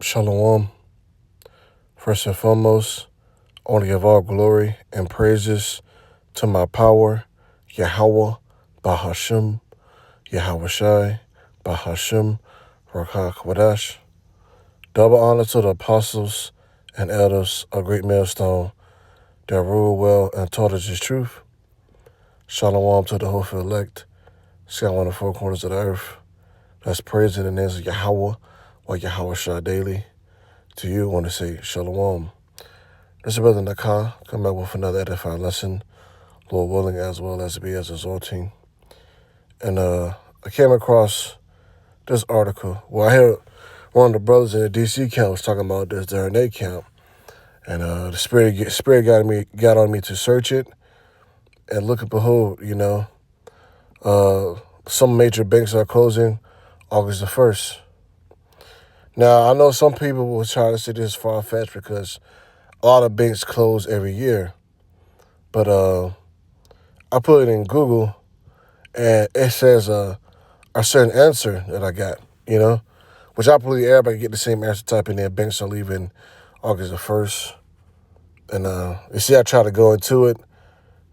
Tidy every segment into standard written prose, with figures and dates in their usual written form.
Shalom. First and foremost, I want to give all glory and praises to my power, Yahweh, Bahashim, Yahweh Shai, Bahashim, Rakah Kwadash. Double honor to the apostles and elders of Great Millstone that ruled well and taught us his truth. Shalom to the hopeful elect, scattered on the four corners of the earth. Let's praise in the names of Yahweh or Yahweh Shai daily. To you, I want to say Shalom. This is Brother Nakah, come back with another edifying lesson, Lord willing, as well as be as exalting. And I came across this article. Well, I heard one of the brothers in the DC camp was talking about this during their camp. And the spirit got on me to search it and look and behold, some major banks are closing August the 1st. Now, I know some people will try to say this is far-fetched because a lot of banks close every year. But I put it in Google, and it says a certain answer that I got, which I believe everybody get the same answer. Type in there, banks are leaving August the 1st. And you see, I try to go into it.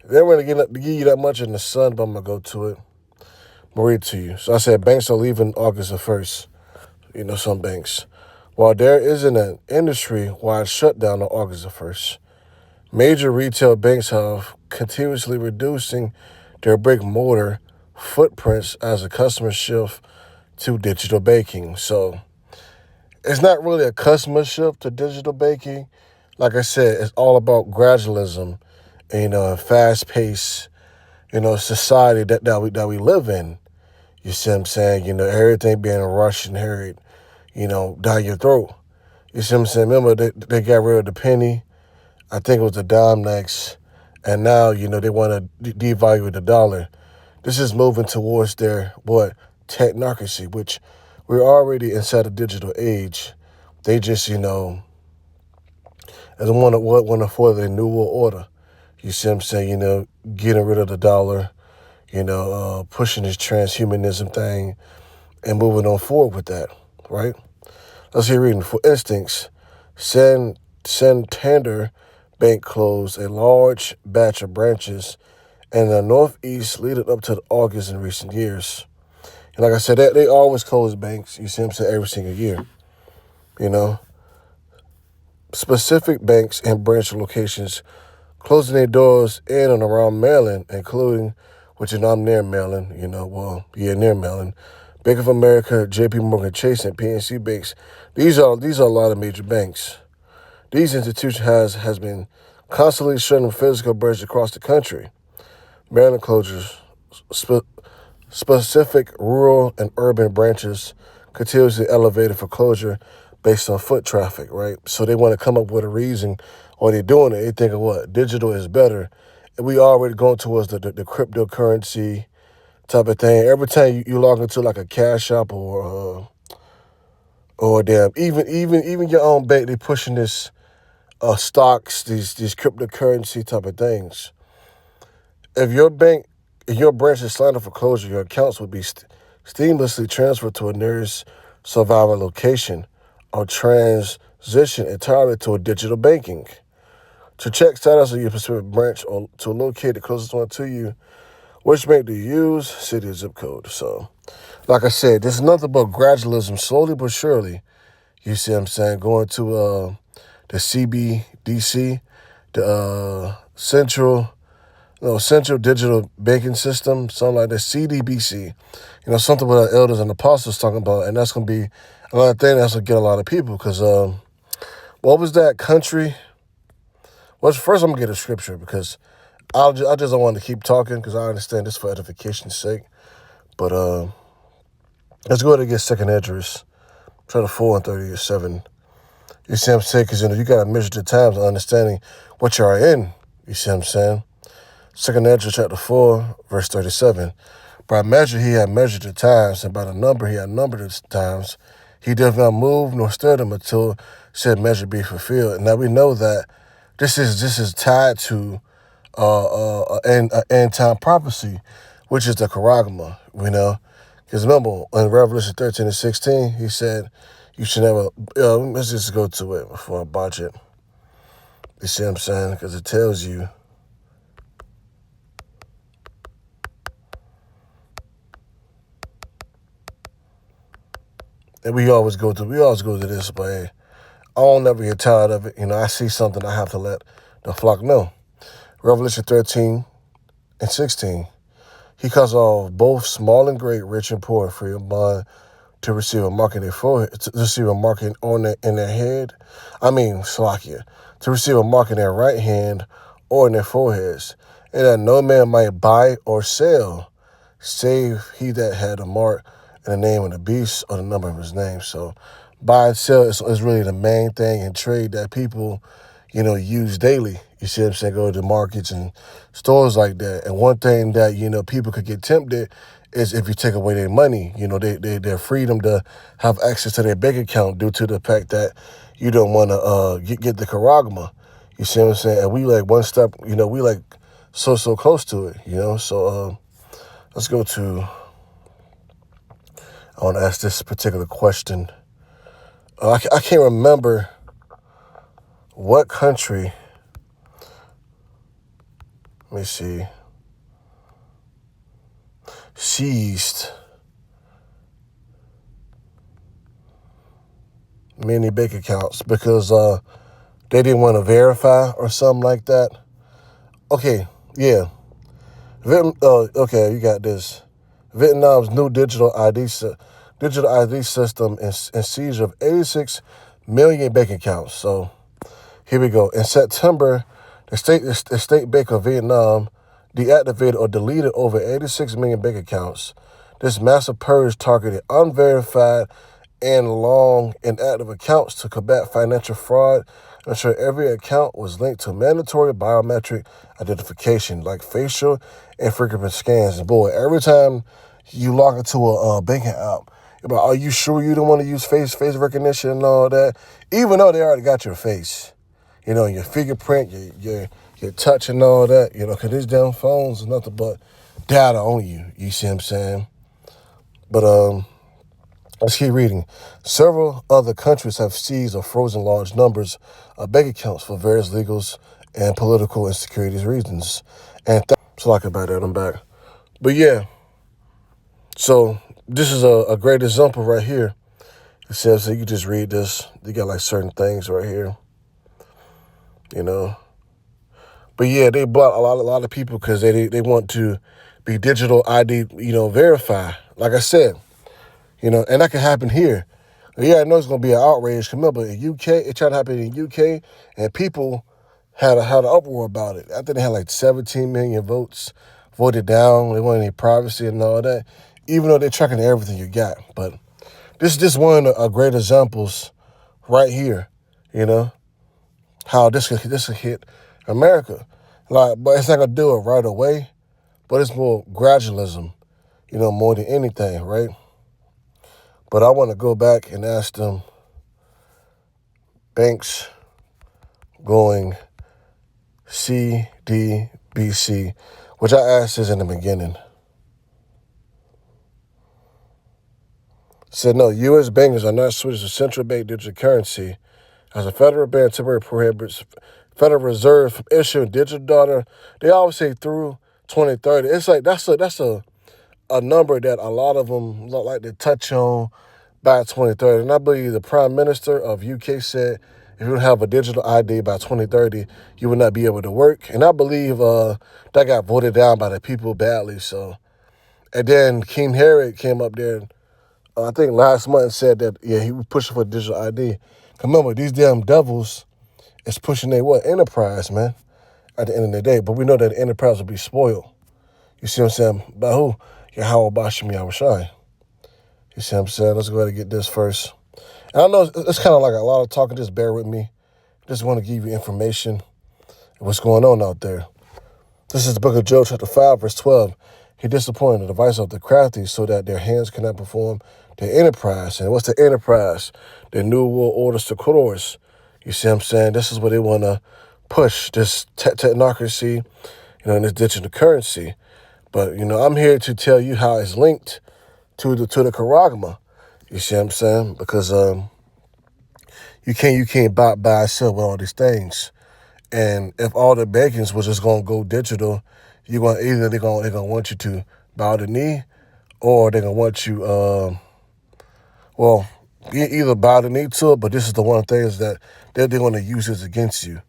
They don't really give you that much in the sun, but I'm going to go to it. I'm going to read it to you. So I said, banks are leaving August the 1st. Some banks. While there isn't an industry-wide shutdown on August the 1st, major retail banks have continuously reducing their brick-and-mortar footprints as the customers shift to digital banking. So it's not really a customer shift to digital banking. Like I said, it's all about gradualism and fast-paced, society that we live in. You see what I'm saying? Everything being rushed and hurried, down your throat. You see what I'm saying? Remember, they got rid of the penny. I think it was the dime next. And now, they want to devalue the dollar. This is moving towards their, technocracy, which we're already inside a digital age. They just, want to for the New World Order. You see what I'm saying? Getting rid of the dollar, pushing this transhumanism thing and moving on forward with that, right? Let's keep reading. For instance, Santander Bank closed a large batch of branches in the Northeast leading up to August in recent years. And like I said, they always close banks, you see what I'm saying, every single year, Specific banks and branch locations closing their doors in and around Maryland, including, which I'm near Maryland, near Maryland, Bank of America, J.P. Morgan Chase, and PNC banks. These are a lot of major banks. These institutions has been constantly shutting physical branches across the country. Maryland closures, specific rural and urban branches continuously elevated for closure based on foot traffic, right? So they want to come up with a reason, or they're doing it. They think of what? Digital is better. And we already going towards the cryptocurrency type of thing. Every time you log into like a Cash App or damn, even your own bank, they pushing this stocks, these cryptocurrency type of things. If your branch is signed up for closure, your accounts would be seamlessly transferred to a nearest survivor location or transition entirely to a digital banking. To check status of your specific branch or to locate the closest one to you, which bank do you use? City or zip code. So, like I said, this is nothing but gradualism, slowly but surely. You see what I'm saying? Going to the CBDC, the Central Digital Banking System, something like that, CDBC. Something what our elders and apostles talking about, and that's going to be another thing that's going to get a lot of people, because what was that country? Well, first I'm going to get a scripture, because I just don't want to keep talking, because I understand this for edification's sake. But let's go ahead and get 2nd Esdras, chapter 4 and 37. You see what I'm saying? Because, you got to measure the times and understanding what you are in. You see what I'm saying? 2nd Esdras, chapter 4, verse 37. By measure he had measured the times, and by the number he had numbered the times. He doth not move nor stir them until said measure be fulfilled. And now we know that this is tied to end time prophecy, which is the charagma, Because remember, in Revelation 13 and 16, he said, You should never, let's just go to it before I botch it. You see what I'm saying? Because it tells you. And we always go to this, but hey, I don't never get tired of it. I see something, I have to let the flock know. Revelation 13 and 16. He calls all both small and great, rich and poor, free of bond, to receive a mark in their forehead, to receive a mark in their head. Slakia, to receive a mark in their right hand or in their foreheads, and that no man might buy or sell, save he that had a mark in the name of the beast or the number of his name. So buy and sell is really the main thing in trade that people, use daily. You see what I'm saying? Go to markets and stores like that. And one thing that, people could get tempted is if you take away their money, their freedom to have access to their bank account due to the fact that you don't want to get the charagma. You see what I'm saying? And we like one step, we like so close to it, So let's go to, I want to ask this particular question. I can't remember what country, let me see, seized many bank accounts because they didn't want to verify or something like that. Okay, yeah. Okay, you got this. Vietnam's new digital ID system and seizure of 86 million bank accounts. So here we go. In September, the state bank of Vietnam deactivated or deleted over 86 million bank accounts. This massive purge targeted unverified and long inactive accounts to combat financial fraud and ensure every account was linked to mandatory biometric identification like facial and fingerprint scans. And boy, every time you log into a banking app, you're like, are you sure you don't want to use face recognition and all that? Even though they already got your face, your fingerprint, your touch and all that, because these damn phones are nothing but data on you. You see what I'm saying? But let's keep reading. Several other countries have seized or frozen large numbers of bank accounts for various legal and political and security reasons. And so like about that, I'm back. But yeah, so this is a great example right here. It says that you just read this. You got like certain things right here, But yeah, they block a lot of people because they want to be digital ID, verify. Like I said, and that can happen here. Yeah, I know it's gonna be an outrage. Remember, in UK, it tried to happen in UK, and people had an uproar about it. I think they had like 17 million votes voted down. They wanted any privacy and all that, even though they're tracking everything you got. But this is just one of the great examples right here. How this could hit America. But it's not gonna do it right away. But it's more gradualism, more than anything, right? But I want to go back and ask them, banks going CDBC, which I asked this in the beginning. Said, no, U.S. bankers are not switching to central bank digital currency as a federal bank temporarily prohibits Federal Reserve from issuing digital dollar. They always say through 2030. It's like that's a number that a lot of them like to touch on by 2030. And I believe the Prime Minister of UK said if you don't have a digital ID by 2030, you will not be able to work. And I believe that got voted down by the people badly. So, and then King Herod came up there, I think last month, and said that, yeah, he was pushing for digital ID. Remember, these damn devils is pushing their enterprise, man, at the end of the day. But we know that the enterprise will be spoiled. You see what I'm saying? By who? Yahweh Bashim Yahushai. You see what I'm saying? Let's go ahead and get this first. And I know it's kind of like a lot of talking. Just bear with me. Just want to give you information of what's going on out there. This is the book of Job, chapter 5, verse 12. He disappointed the device of the crafty so that their hands cannot perform their enterprise. And what's the enterprise? Their new world orders to Koros. You see what I'm saying? This is what they want to push, this technocracy, and this digital currency. But, I'm here to tell you how it's linked to the charagma. You see what I'm saying? Because You can't buy and sell with all these things. And if all the bankings was just gonna go digital, you gonna either they're gonna want you to bow the knee, or they're gonna want you well, either bow the knee to it. But this is the one thing is that they're gonna use this against you.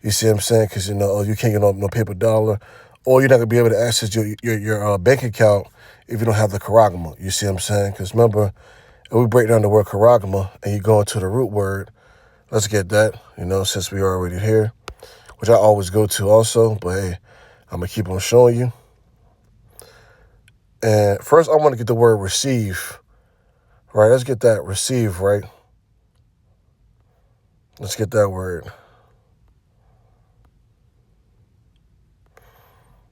You see what I'm saying? Because you can't get no paper dollar, or you're not gonna be able to access your bank account if you don't have the charagma. You see what I'm saying? Because remember, if we break down the word charagma and you go into the root word, let's get that. Since we are already here, which I always go to also. But hey, I'm gonna keep on showing you. And first, I want to get the word receive. Right? Let's get that receive. Right? Let's get that word.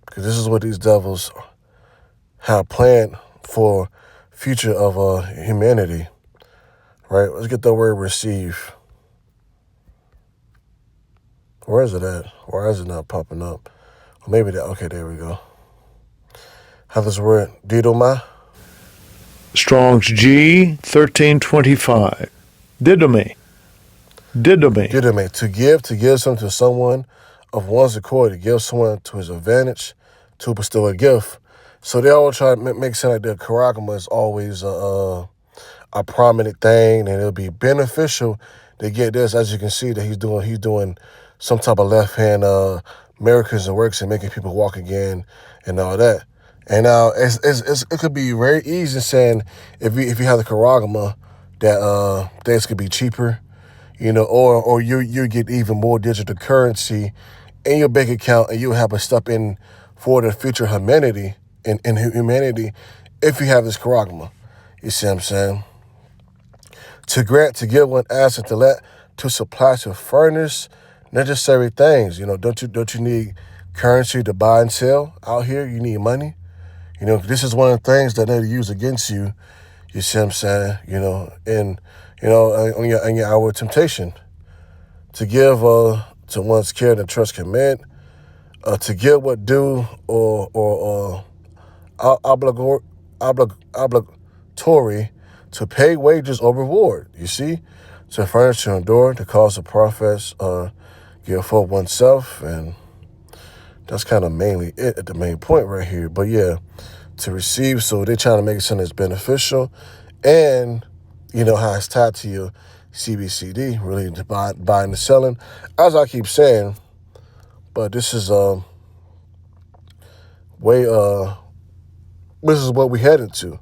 Because this is what these devils have planned for future of humanity. Right? Let's get that word receive. Where is it at? Why is it not popping up? Or maybe that. Okay, there we go. Have this word didoma. Strong's G 1325. Didomi. Didome. To give something to someone of one's accord, to give someone to his advantage, to bestow a gift. So they all try to make sense like the charagma is always a prominent thing, and it'll be beneficial to get this. As you can see, that he's doing some type of left hand miracles and works and making people walk again and all that. And now it could be very easy saying if you have the charagma that things could be cheaper, or you get even more digital currency in your bank account, and you have a step in for the future humanity in humanity if you have this charagma. You see what I'm saying? To grant, to give one asset, to let, to supply, to furnish necessary things. Don't you need currency to buy and sell out here? You need money. This is one of the things that they use against you. You see what I'm saying? And on your hour of temptation, to give to one's care and trust command, to give what due or obligatory, to pay wages or reward. You see, to furnish, to endure, to cause the prophets, give for oneself, and that's kind of mainly it at the main point right here. But yeah, to receive, so they're trying to make it something that's beneficial, and how it's tied to your CBCD, really to buying and selling, as I keep saying. But this is this is what we headed to,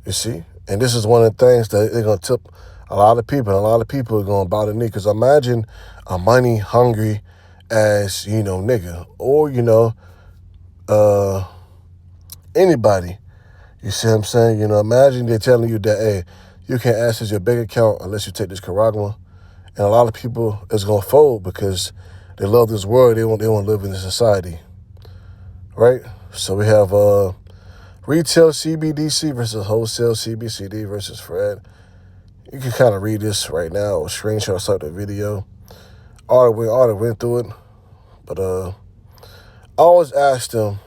you see, and this is one of the things that they're gonna tip a lot of people. And a lot of people are gonna bow the knee, because imagine a money hungry as nigga, or anybody. You see what I'm saying? Imagine they're telling you that, hey, you can't access your bank account unless you take this charagma. And a lot of people is going to fold because they love this world. They want to live in this society. Right? So we have retail CBDC versus wholesale CBCD versus Fred. You can kind of read this right now or screenshot of the video. All the went through it. But I always ask them,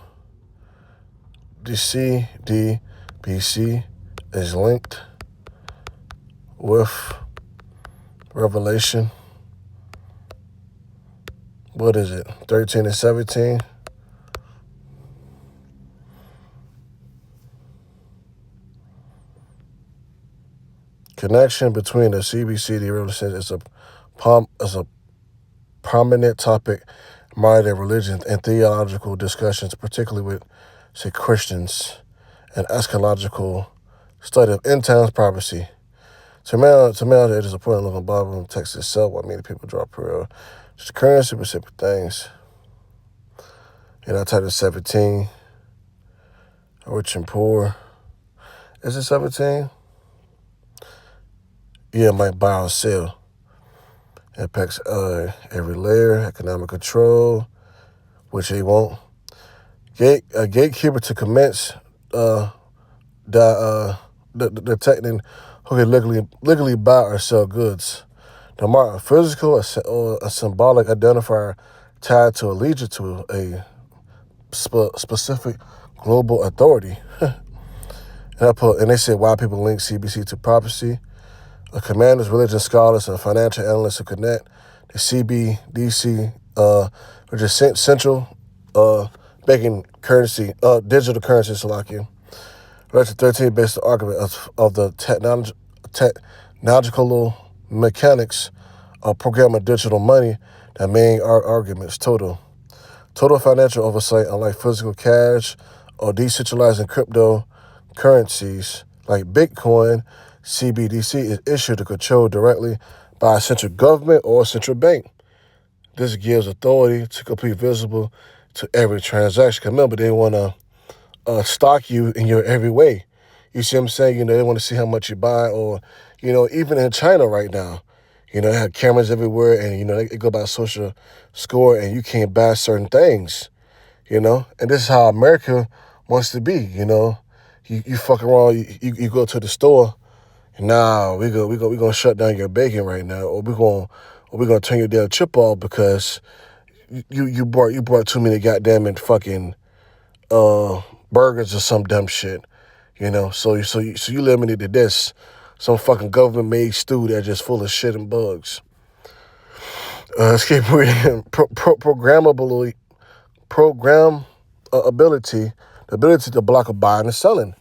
the CBDC is linked with Revelation. What is it? 13 and 17. Connection between the CBCD Revelation is a prominent topic marred in religion and theological discussions, particularly with, say, Christians, and eschatological study of end times prophecy. To mail it is a point of the Bible and text itself. What many people draw prayer, just currency, specific things. I titled 17, rich and poor. Is it 17? Yeah, might buy or sell. Impacts every layer, economic control, which they won't. A gatekeeper to commence detecting who can legally buy or sell goods. The mark, a physical or a symbolic identifier tied to allegiance to a specific global authority. And they say why people link CBC to prophecy. commanders, religious scholars, and financial analysts who connect the CBDC, which is central banking currency, digital currency, Salakia. Lecture 13 based the argument of the technological mechanics of programming digital money. The main arguments total financial oversight, unlike physical cash or decentralized cryptocurrencies like Bitcoin. CBDC is issued or controlled directly by a central government or a central bank. This gives authority to complete visible to every transaction. Remember, they want to stock you in your every way. You see what I'm saying? They want to see how much you buy, or, even in China right now, they have cameras everywhere, and, they go by social score, and you can't buy certain things, and this is how America wants to be, You fuck around, you go to the store, and now we're gonna shut down your bacon right now, or we're gonna turn your damn chip off because you brought too many goddamn and fucking burgers or some dumb shit, So you limited to this, some fucking government made stew that's just full of shit and bugs. Let's keep reading. Programmability, the ability to block a buying and selling,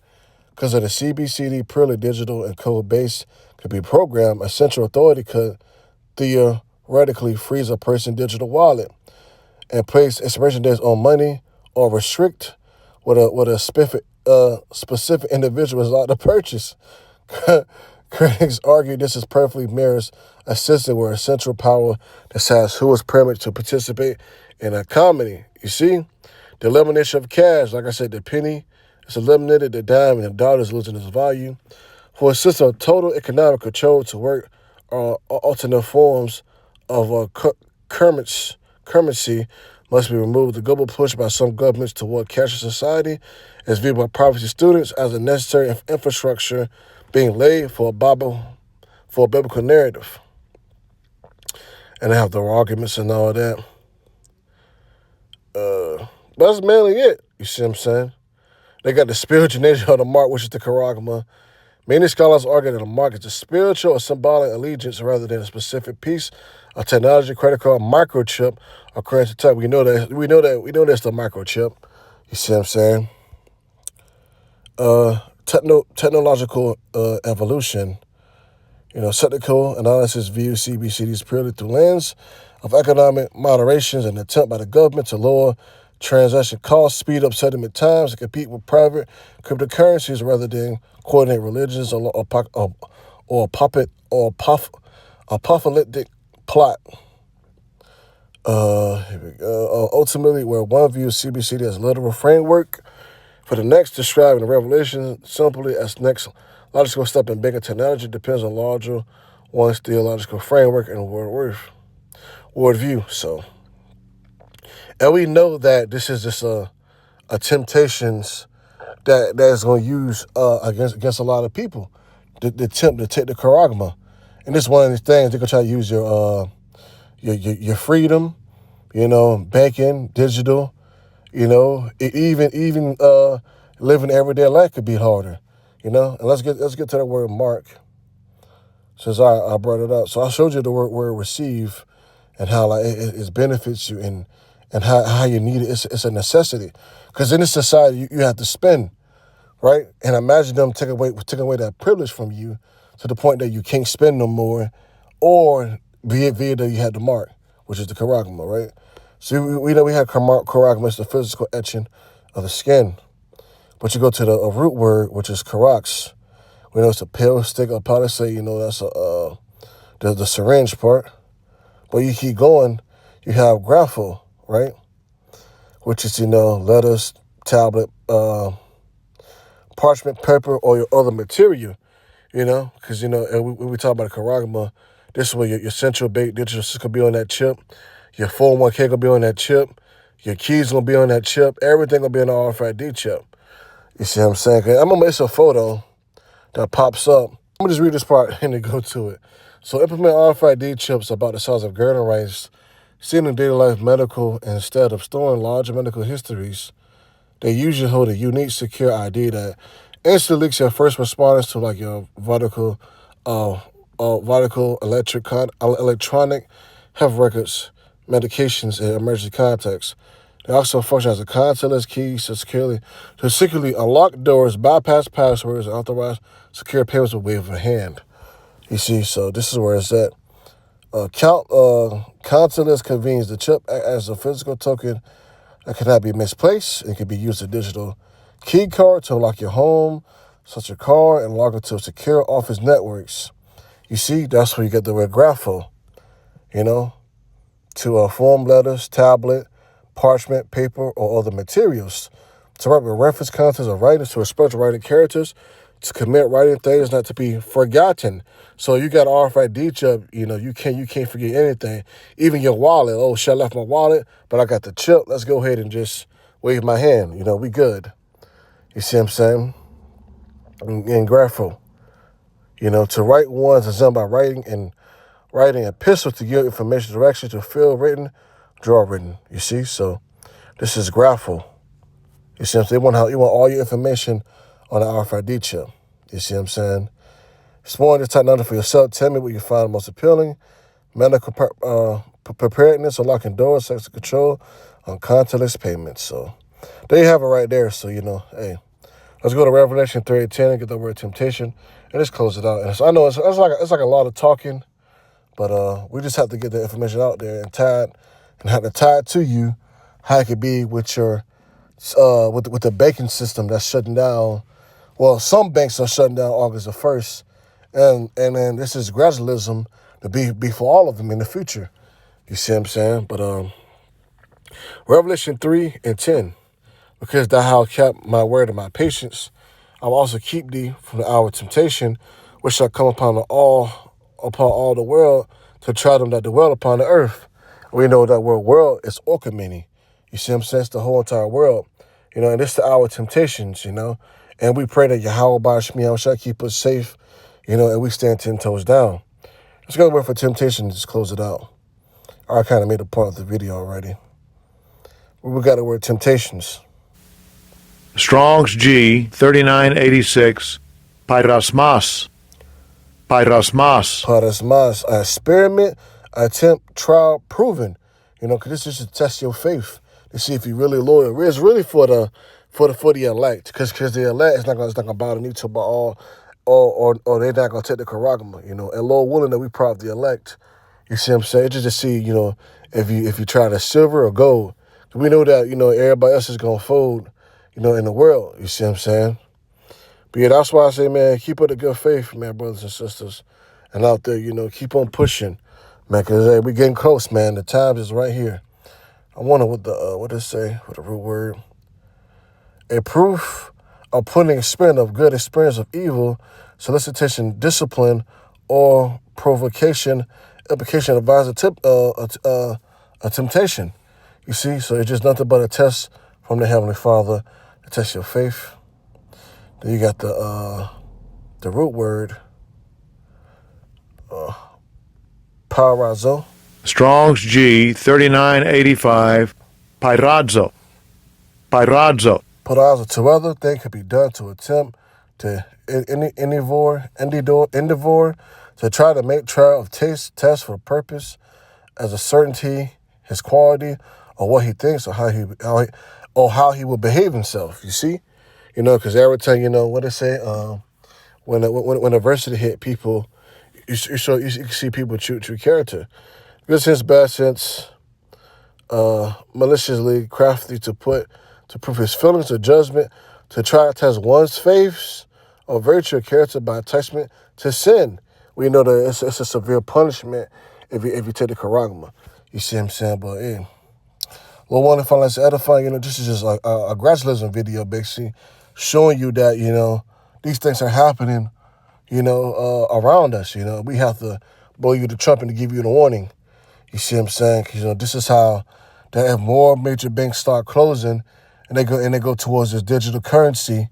because of the CBCD, purely digital and code based, could be programmed. A central authority could theoretically freeze a person's digital wallet and place expiration dates on money, or restrict what a specific individual is allowed to purchase. Critics argue this is perfectly mirrors a system where a central power decides who is permitted to participate in a economy. You see, the elimination of cash, like I said, the penny is eliminated, the dime and the dollar is losing its value. For a system of total economic control to work, alternate forms of currency must be removed. The global push by some governments toward cashless society is viewed by privacy students as a necessary infrastructure being laid for a biblical narrative. And they have their arguments and all that. But that's mainly it. You see what I'm saying? They got the spiritual nature of the mark, which is the charagma. Many scholars argue that the mark is a spiritual or symbolic allegiance rather than a specific piece of technology, credit card, microchip, or currency type. We know that's the microchip. You see what I'm saying? Technological evolution. Technical analysis views CBCDs purely through lens of economic moderations and attempt by the government to lower transaction costs, speed up settlement times, and compete with private cryptocurrencies rather than coordinate religions or apocalyptic plot. Here we go. Ultimately, where one views CBCD as a literal framework for the next, describing the revelation simply as next logical step in bigger technology, depends on larger one's theological framework and worldview. So, and we know that this is just a temptations that's going to use against a lot of people. The attempt to take the charagma, and this is one of these things they're gonna try to use your freedom, banking, digital, even living everyday life could be harder, And let's get to the word mark, since I brought it up. So I showed you the word receive, and how it benefits you, and how you need it. It's a necessity, because in this society you have to spend, right? And imagine them taking away that privilege from you to the point that you can't spend no more, or via that you had the mark, which is the charagma, right? So we know we have charagma, it's the physical etching of the skin. But you go to the root word, which is charax. We know it's a pill, stick, or powder. Say, that's the syringe part. But you keep going, you have grapho, right? Which is, lettuce, tablet, parchment, paper, or your other material, because, when we talk about a charagma, this is where your central bank digital system could be on that chip. Your 401k gonna be on that chip. Your keys gonna be on that chip. Everything gonna be on the RFID chip. You see what I'm saying? I'm gonna make a photo that pops up. I'm gonna just read this part and then go to it. So implement RFID chips about the size of garden rice, seen in daily life medical, instead of storing large medical histories. They usually hold a unique, secure ID that instantly links your first responders to your vertical electronic health records, medications, and emergency contacts. They also function as a contactless key to securely unlock doors, bypass passwords, and authorize secure payments with wave of a hand. You see, so this is where it's at. Contactless convenes. The chip as a physical token that cannot be misplaced. It can be used as a digital key card to unlock your home, such a car, and log into secure office networks. You see, that's where you get the word grapho, to form letters, tablet, parchment, paper, or other materials. To write with reference contents of writings, to express writing characters, to commit writing things not to be forgotten. So you got RFID chip, you can't forget anything. Even your wallet. Oh, shit, I left my wallet, but I got the chip. Let's go ahead and just wave my hand. We good. You see what I'm saying? And grapho. To write ones is done by writing a pencil to give information direction to fill written, draw written. You see? So this is grapho. You see what I'm saying? You want all your information on an RFID chip. You see what I'm saying? Exploring this technology for yourself. Tell me what you find most appealing. Medical preparedness, unlocking doors, sex control, on contactless payments. So there you have it right there. So, hey, let's go to Revelation 3:10 and get the word temptation and just close it out. And so I know it's like a lot of talking, but we just have to get the information out there and have to tie it to you how it could be with your with the banking system that's shutting down. Well, some banks are shutting down August the 1st, and then this is gradualism to be for all of them in the future. You see what I'm saying? But Revelation 3:10, because thou hast kept my word and my patience, I will also keep thee from the hour of temptation, which shall come upon all the world to try them that dwell upon the earth. We know that word world is Orkamini. You see what I'm saying? It's the whole entire world. And it's the hour of temptations, And we pray that Yahweh Bashmiel shall keep us safe, and we stand 10 toes down. Let's go word for temptation and just close it out. I kind of made a point of the video already. We got the word temptations. Strong's G 3986. Pyrasmas. Parasmas, experiment, attempt, trial, proven. Because this is to test your faith to see if you're really loyal. It's really for the elect, because the elect is not gonna bow the knee to Baal, or they're not gonna take the charagma. And Lord willing that we prove the elect. You see what I'm saying? Just to see, if you try the silver or gold. We know that everybody else is gonna fold, in the world. You see what I'm saying? But yeah, that's why I say, man, keep up the good faith, man, brothers and sisters. And out there, keep on pushing, man, because hey, we getting close, man. The time is right here. I wonder what what does it say, what the root word? A proof of putting experience of good, experience of evil, solicitation, discipline, or provocation, implication, advise a temptation. You see, so it's just nothing but a test from the Heavenly Father to test your faith. Then you got the root word, parazo. Strong's G 3985. Pyradzo. Parazo, to other thing could be done to attempt to endeavor, to try to make trial of test for purpose as a certainty, his quality, or what he thinks, or how he will behave himself. You see, because every time what they say, when adversity hit people, you can see people true character, good sense, bad sense, maliciously, crafty to prove his feelings or judgment, to try to test one's faith or virtue or character by attachment to sin. We know that it's a severe punishment if you take the charagma. You see what I'm saying? But hey, Lord, one, if I let's edify, this is just a gradualism video, basically, showing you that, these things are happening, around us. We have to blow you the trumpet to give you the warning. You see what I'm saying? Because, this is how that if more major banks start closing and they go towards this digital currency,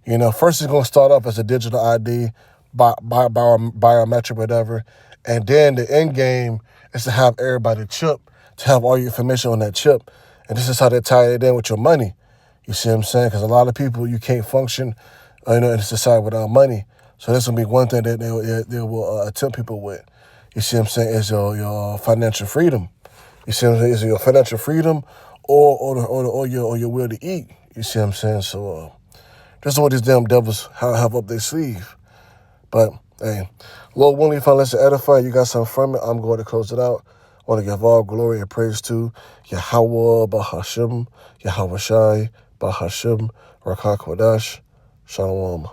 first it's going to start off as a digital ID, biometric, whatever. And then the end game is to have everybody chip, to have all your information on that chip. And this is how they tie it in with your money. You see what I'm saying? Because a lot of people, you can't function, in society without money. So that's going to be one thing that they will attempt people with. You see what I'm saying? Is your financial freedom. You see what I'm saying? Is it your financial freedom or your will to eat? You see what I'm saying? So that's what these damn devils have up their sleeve. But hey, Lord willing, if I listen edify, you got something from it, I'm going to close it out. I want to give all glory and praise to Yahweh Bahashim, Yahweh Shai Bahashim, Rakak Wadash, Shalom.